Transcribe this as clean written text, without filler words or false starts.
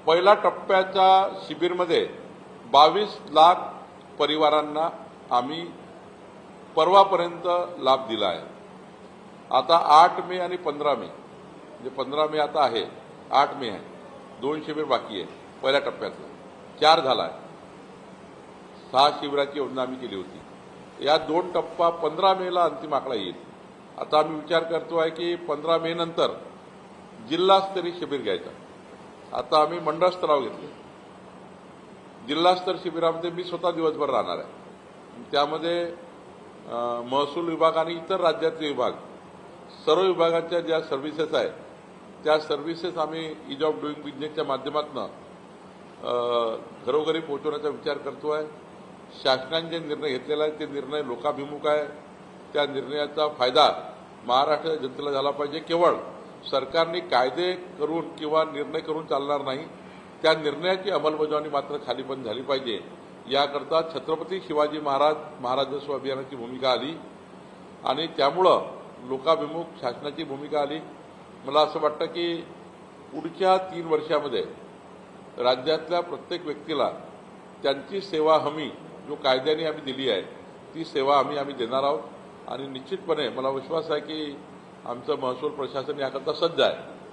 पहिल्या टप्प्याच्या शिबिरमध्ये 22 लाख परिवारांना आम्ही परवापर्यंत लाभ दिला आहे। आता 8 मे आणि 15 मे म्हणजे 15 मे आता आहे, 8 मे आहे, 2 शिबिर बाकी आहे। पहिल्या टप्प्यातलं 4 झाला आहे। 6 शिबिराची योजना आम्ही केली होती। या 2 टप्पा 15 मेला अंतिम आकडा येईल। आता आम्ही विचार करतो आहे की 15 मे नंतर जिल्हास्तरीय शिबिर घ्यायचा। आता आम्ही मंडळ स्तरावर घेतले। जिल्हास्तर शिबिरामध्ये मी स्वतः दिवसभर राहणार आहे। त्यामध्ये महसूल विभाग आणि इतर राज्यातले विभाग, सर्व विभागाच्या ज्या सर्व्हिसेस आहेत त्या सर्व्हिसेस आम्ही ईज ऑफ डुईंग बिझनेसच्या माध्यमातून घरोघरी पोहोचवण्याचा विचार करतो आहे। शासनाने जे निर्णय घेतलेला आहे ते निर्णय लोकाभिमुख आहे। त्या निर्णयाचा फायदा महाराष्ट्र जनतेला झाला पाहिजे। केवळ सरकारने कायदे करून किंवा निर्णय करून चालणार नाही, त्या निर्णयाची अंमलबजावणी मात्र खाली पण झाली पाहिजे। याकरता छत्रपती शिवाजी महाराजस्व अभियानाची भूमिका आली आणि त्यामुळं लोकाभिमुख शासनाची भूमिका आली। मला असं वाटतं की पुढच्या 3 वर्षामध्ये राज्यातल्या प्रत्येक व्यक्तीला त्यांची सेवा हमी जो कायद्याने आम्ही दिली आहे ती सेवा आम्ही देणार आहोत आणि निश्चितपणे मला विश्वास आहे की आमचं महसूल प्रशासन याकरता सज्ज आहे।